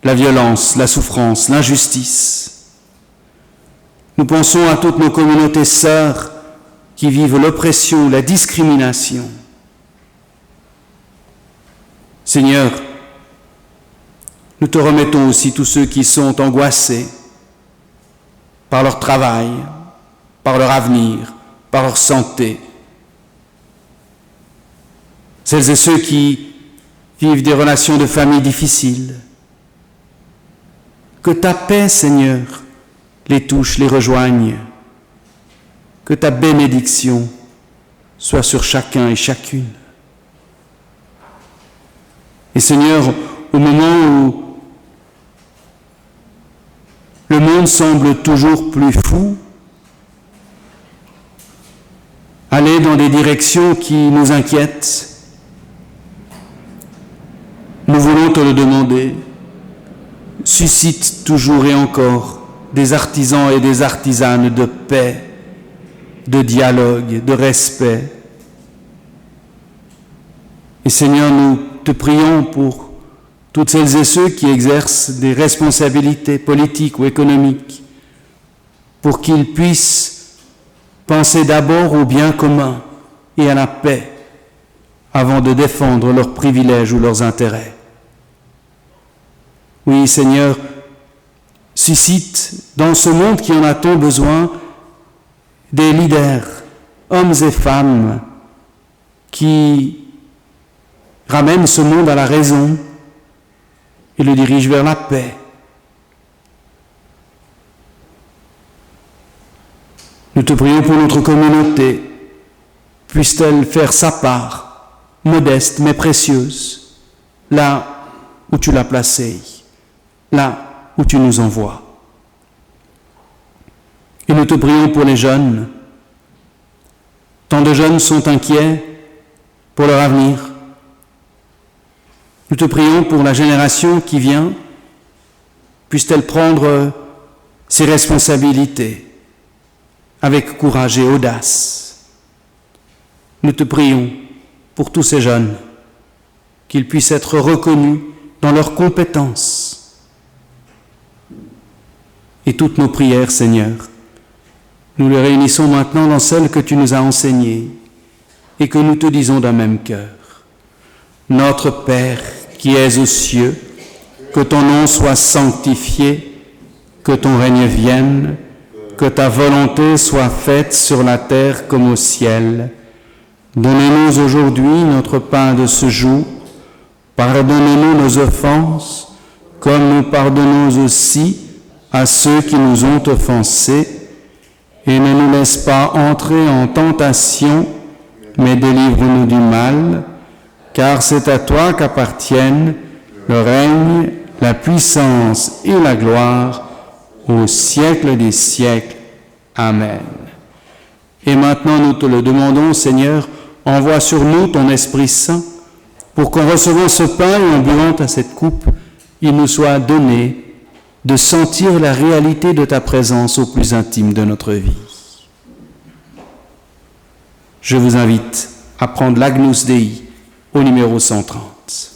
la violence, la souffrance, l'injustice. Nous pensons à toutes nos communautés sœurs qui vivent l'oppression, la discrimination. Seigneur, nous te remettons aussi tous ceux qui sont angoissés par leur travail, par leur avenir, par leur santé. Celles et ceux qui vivent des relations de famille difficiles. Que ta paix, Seigneur, les touche, les rejoigne. Que ta bénédiction soit sur chacun et chacune. Et Seigneur, au moment où le monde semble toujours plus fou, aller dans des directions qui nous inquiètent, nous voulons te le demander. Suscite toujours et encore des artisans et des artisanes de paix, de dialogue, de respect. Et Seigneur, nous te prions pour toutes celles et ceux qui exercent des responsabilités politiques ou économiques, pour qu'ils puissent penser d'abord au bien commun et à la paix, avant de défendre leurs privilèges ou leurs intérêts. Oui, Seigneur, suscite dans ce monde qui en a tant besoin des leaders, hommes et femmes, qui ramènent ce monde à la raison et le dirigent vers la paix. Nous te prions pour notre communauté. Puisse-t-elle faire sa part, modeste mais précieuse, là où tu l'as placée, là où tu nous envoies. Et nous te prions pour les jeunes. Tant de jeunes sont inquiets pour leur avenir. Nous te prions pour la génération qui vient. Puisse-t-elle prendre ses responsabilités avec courage et audace. Nous te prions pour tous ces jeunes, qu'ils puissent être reconnus dans leurs compétences. Et toutes nos prières, Seigneur, nous les réunissons maintenant dans celles que tu nous as enseignées et que nous te disons d'un même cœur. Notre Père qui es aux cieux, que ton nom soit sanctifié, que ton règne vienne, que ta volonté soit faite sur la terre comme au ciel. Donne-nous aujourd'hui notre pain de ce jour. Pardonne-nous nos offenses, comme nous pardonnons aussi à ceux qui nous ont offensés. Et ne nous laisse pas entrer en tentation, mais délivre-nous du mal, car c'est à toi qu'appartiennent le règne, la puissance et la gloire au siècle des siècles. Amen. Et maintenant nous te le demandons, Seigneur, envoie sur nous ton Esprit Saint, pour qu'en recevant ce pain et en buvant à cette coupe, il nous soit donné de sentir la réalité de ta présence au plus intime de notre vie. Je vous invite à prendre l'Agnus Dei au numéro 130.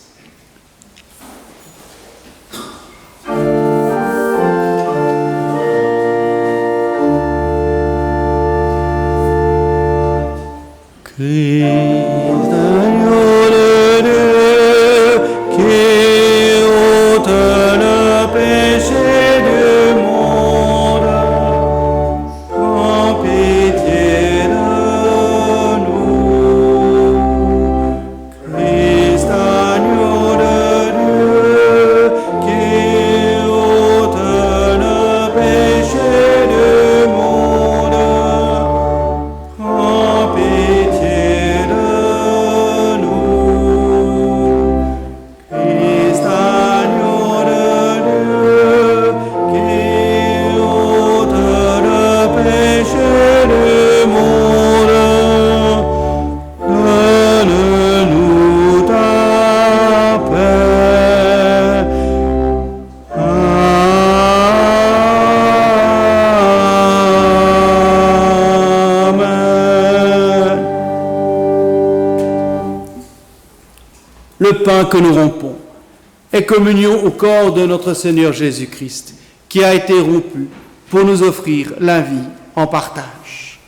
Le pain que nous rompons est communion au corps de notre Seigneur Jésus-Christ, qui a été rompu pour nous offrir la vie en partage.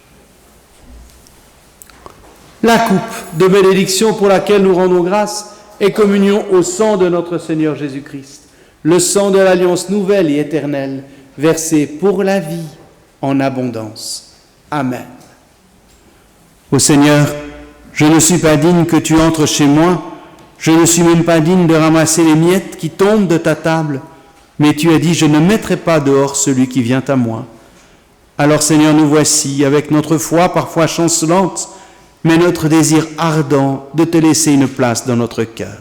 La coupe de bénédiction pour laquelle nous rendons grâce est communion au sang de notre Seigneur Jésus-Christ, le sang de l'alliance nouvelle et éternelle, versé pour la vie en abondance. Amen. Ô Seigneur, je ne suis pas digne que tu entres chez moi, je ne suis même pas digne de ramasser les miettes qui tombent de ta table, mais tu as dit, je ne mettrai pas dehors celui qui vient à moi. Alors Seigneur, nous voici, avec notre foi parfois chancelante, mais notre désir ardent de te laisser une place dans notre cœur.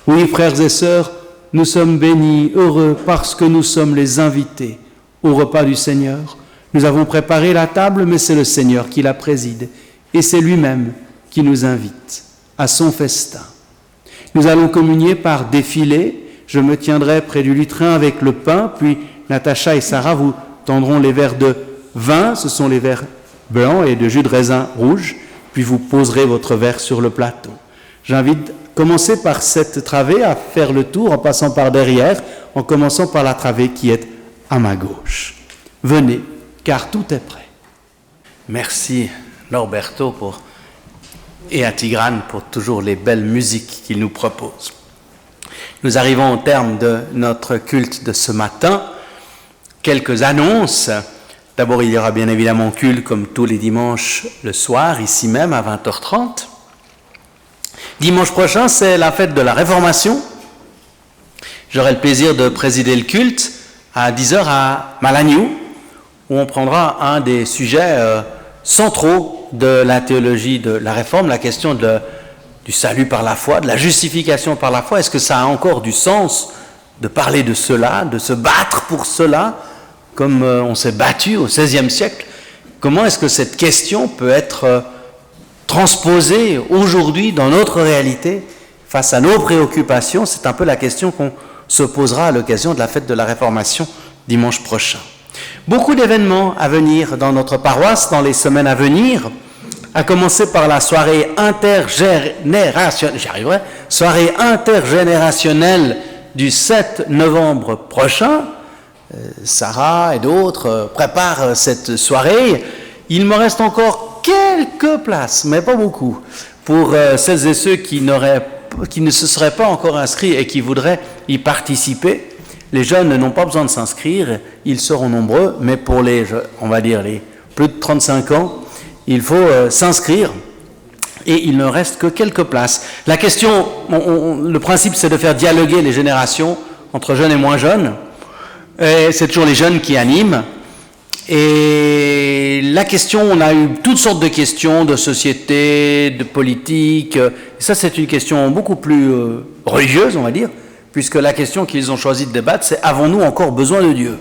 Oui, frères et sœurs, nous sommes bénis, heureux, parce que nous sommes les invités au repas du Seigneur. Nous avons préparé la table, mais c'est le Seigneur qui la préside, et c'est lui-même qui nous invite à son festin. Nous allons communier par défilé. Je me tiendrai près du lutrin avec le pain, puis Natacha et Sarah vous tendront les verres de vin, ce sont les verres blancs et de jus de raisin rouge, puis vous poserez votre verre sur le plateau. J'invite à commencer par cette travée, à faire le tour en passant par derrière, en commençant par la travée qui est à ma gauche. Venez, car tout est prêt. Merci Norberto et à Tigrane pour toujours les belles musiques qu'il nous propose. Nous arrivons au terme de notre culte de ce matin. Quelques annonces. D'abord, il y aura bien évidemment culte comme tous les dimanches le soir, ici même à 20h30. Dimanche prochain, c'est la fête de la Réformation. J'aurai le plaisir de présider le culte à 10h à Malagnou, où on prendra un des sujets centraux de la théologie de la Réforme, la question du salut par la foi, de la justification par la foi. Est-ce que ça a encore du sens de parler de cela, de se battre pour cela, comme on s'est battu au XVIe siècle? Comment est-ce que cette question peut être transposée aujourd'hui dans notre réalité face à nos préoccupations? C'est un peu la question qu'on se posera à l'occasion de la fête de la Réformation dimanche prochain. Beaucoup d'événements à venir dans notre paroisse dans les semaines à venir, à commencer par la soirée intergénérationnelle du 7 novembre prochain. Sarah et d'autres préparent cette soirée. Il me reste encore quelques places, mais pas beaucoup, pour celles et ceux qui ne se seraient pas encore inscrits et qui voudraient y participer. Les jeunes n'ont pas besoin de s'inscrire, ils seront nombreux, mais pour les plus de 35 ans, il faut s'inscrire et il ne reste que quelques places. La question, le principe, c'est de faire dialoguer les générations entre jeunes et moins jeunes. Et c'est toujours les jeunes qui animent. Et la question, on a eu toutes sortes de questions de société, de politique. Et ça, c'est une question beaucoup plus religieuse, on va dire, puisque la question qu'ils ont choisi de débattre, c'est « Avons-nous encore besoin de Dieu ?»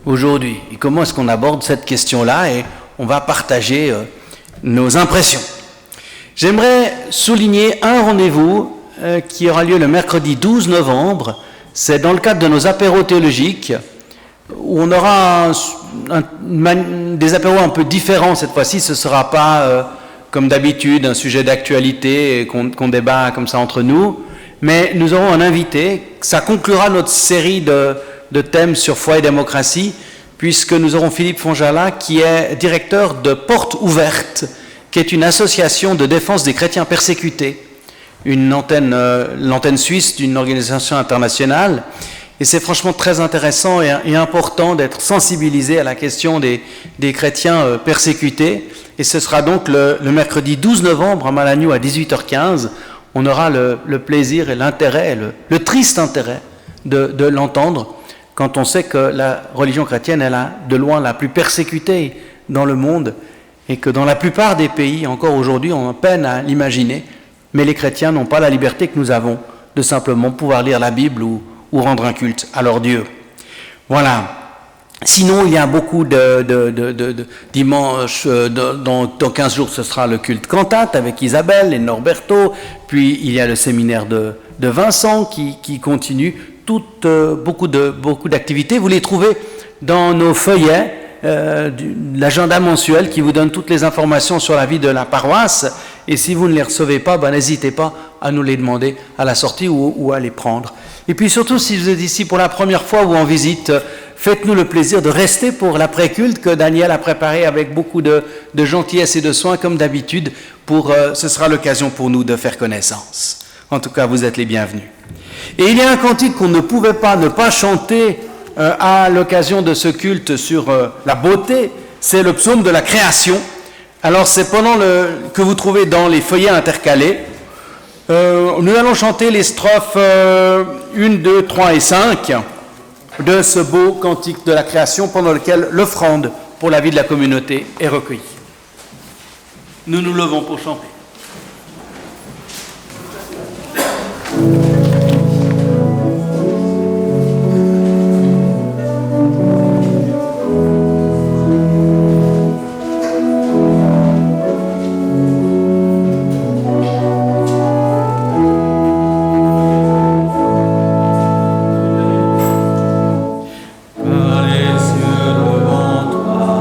aujourd'hui. Et comment est-ce qu'on aborde cette question-là? Et on va partager nos impressions. J'aimerais souligner un rendez-vous qui aura lieu le mercredi 12 novembre. C'est dans le cadre de nos apéros théologiques, où on aura des apéros un peu différents cette fois-ci. Ce ne sera pas, comme d'habitude, un sujet d'actualité qu'on débat comme ça entre nous, mais nous aurons un invité. Ça conclura notre série de thèmes sur foi et démocratie, puisque nous aurons Philippe Fonjala, qui est directeur de Porte Ouverte, qui est une association de défense des chrétiens persécutés, l'antenne suisse d'une organisation internationale. Et c'est franchement très intéressant et important d'être sensibilisé à la question des chrétiens persécutés. Et ce sera donc le mercredi 12 novembre à Malagnou à 18h15. On aura le plaisir et l'intérêt, le triste intérêt de l'entendre, quand on sait que la religion chrétienne est de loin la plus persécutée dans le monde, et que dans la plupart des pays, encore aujourd'hui, on peine à l'imaginer, mais les chrétiens n'ont pas la liberté que nous avons de simplement pouvoir lire la Bible ou rendre un culte à leur Dieu. Voilà. Sinon, il y a beaucoup de dimanches, dans 15 jours, ce sera le culte cantate avec Isabelle et Norberto, puis il y a le séminaire de Vincent qui continue, beaucoup d'activités. Vous les trouvez dans nos feuillets, l'agenda mensuel qui vous donne toutes les informations sur la vie de la paroisse, et si vous ne les recevez pas, n'hésitez pas à nous les demander à la sortie ou à les prendre. Et puis surtout, si vous êtes ici pour la première fois ou en visite, faites-nous le plaisir de rester pour l'après-culte que Daniel a préparé avec beaucoup de gentillesse et de soin, comme d'habitude. Ce sera l'occasion pour nous de faire connaissance. En tout cas, vous êtes les bienvenus. Et il y a un cantique qu'on ne pouvait pas ne pas chanter à l'occasion de ce culte sur la beauté, c'est le psaume de la création. Alors c'est pendant que vous trouvez dans les feuillets intercalés. Nous allons chanter les strophes 1, 2, 3 et 5 de ce beau cantique de la création pendant lequel l'offrande pour la vie de la communauté est recueillie. Nous nous levons pour chanter. Devant toi, dans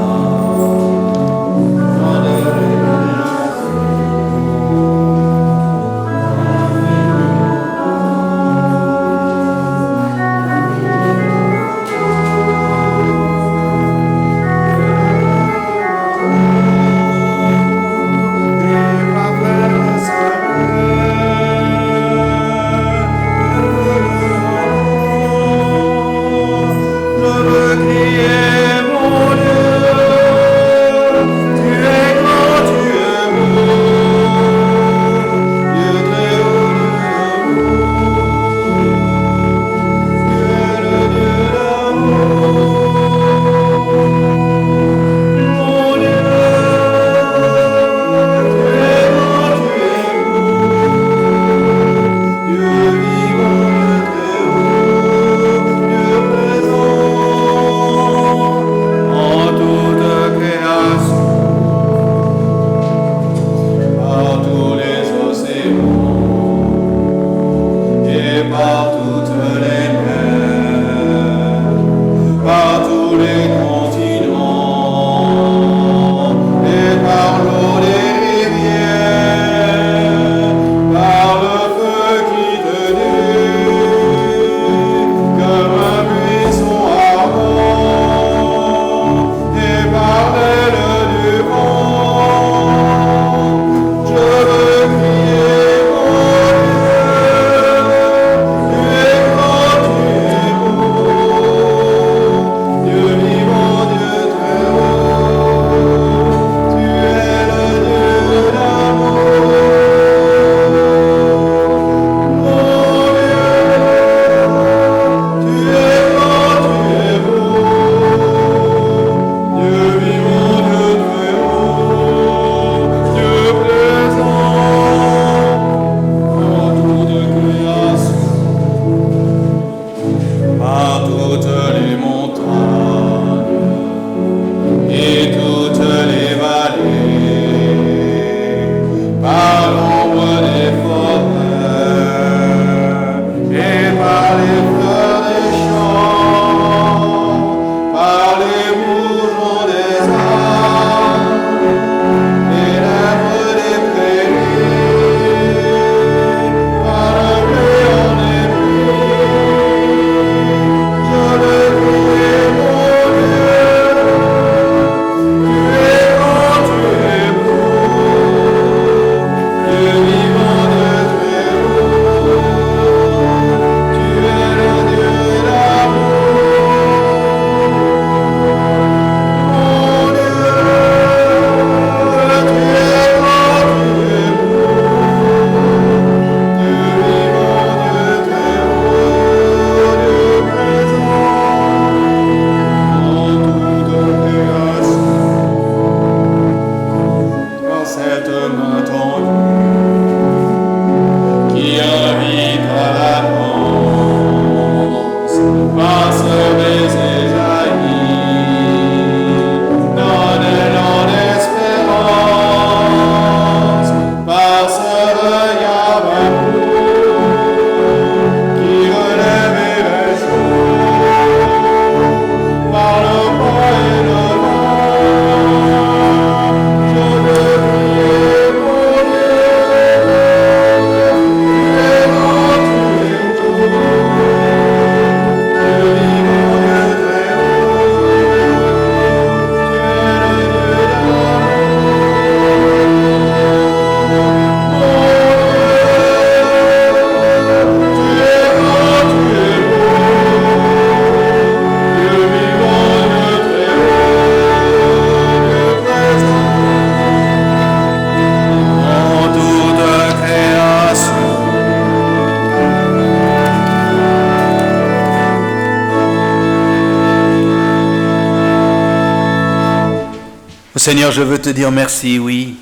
Seigneur, je veux te dire merci, oui.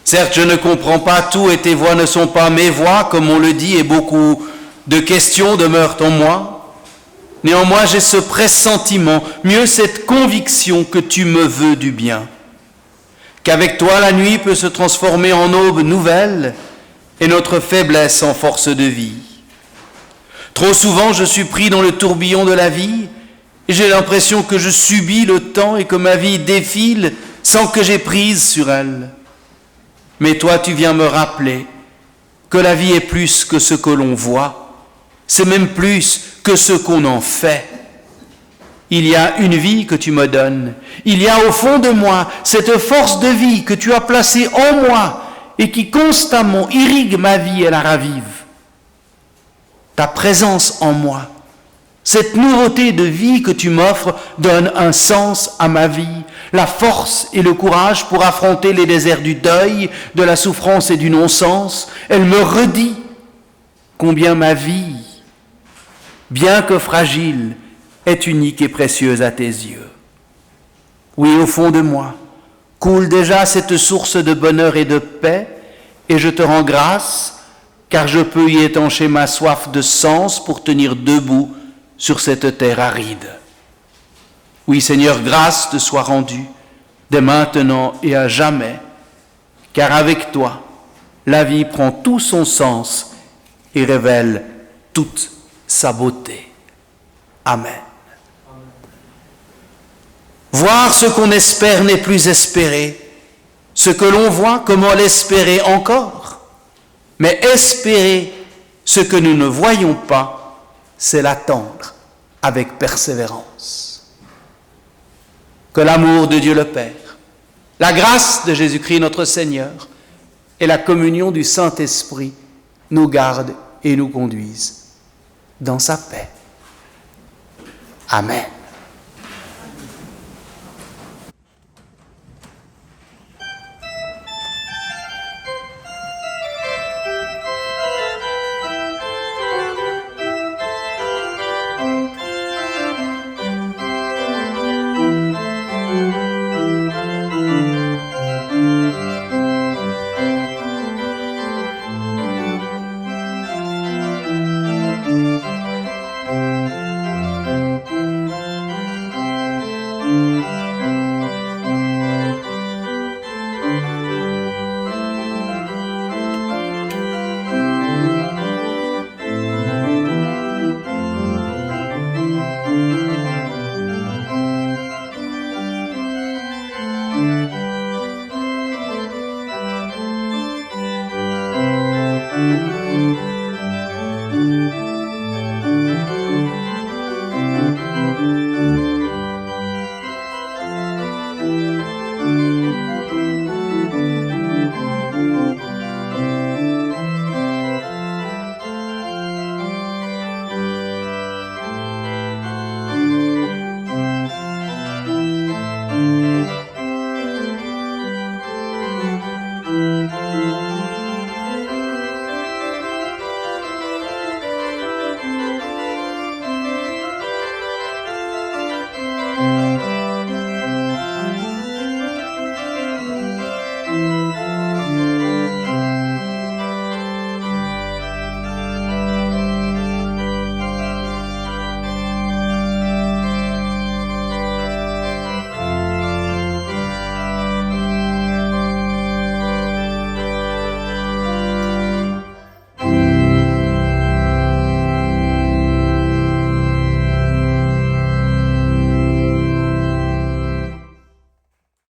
Certes, je ne comprends pas tout et tes voix ne sont pas mes voix, comme on le dit, et beaucoup de questions demeurent en moi. Néanmoins, j'ai ce pressentiment, mieux cette conviction que tu me veux du bien. Qu'avec toi, la nuit peut se transformer en aube nouvelle et notre faiblesse en force de vie. Trop souvent, je suis pris dans le tourbillon de la vie et j'ai l'impression que je subis le temps et que ma vie défile sans que j'aie prise sur elle. Mais toi, tu viens me rappeler que la vie est plus que ce que l'on voit, c'est même plus que ce qu'on en fait. Il y a une vie que tu me donnes, il y a au fond de moi cette force de vie que tu as placée en moi et qui constamment irrigue ma vie et la ravive. Ta présence en moi, cette nouveauté de vie que tu m'offres donne un sens à ma vie, la force et le courage pour affronter les déserts du deuil, de la souffrance et du non-sens. Elle me redit combien ma vie, bien que fragile, est unique et précieuse à tes yeux. Oui, au fond de moi, coule déjà cette source de bonheur et de paix, et je te rends grâce, car je peux y étancher ma soif de sens pour tenir debout sur cette terre aride. Oui, Seigneur, grâce te soit rendue, dès maintenant et à jamais, car avec toi, la vie prend tout son sens et révèle toute sa beauté. Amen. Voir ce qu'on espère n'est plus espérer. Ce que l'on voit, comment l'espérer encore? Mais espérer ce que nous ne voyons pas, c'est l'attendre avec persévérance. Que l'amour de Dieu le Père, la grâce de Jésus-Christ notre Seigneur et la communion du Saint-Esprit nous gardent et nous conduisent dans sa paix. Amen.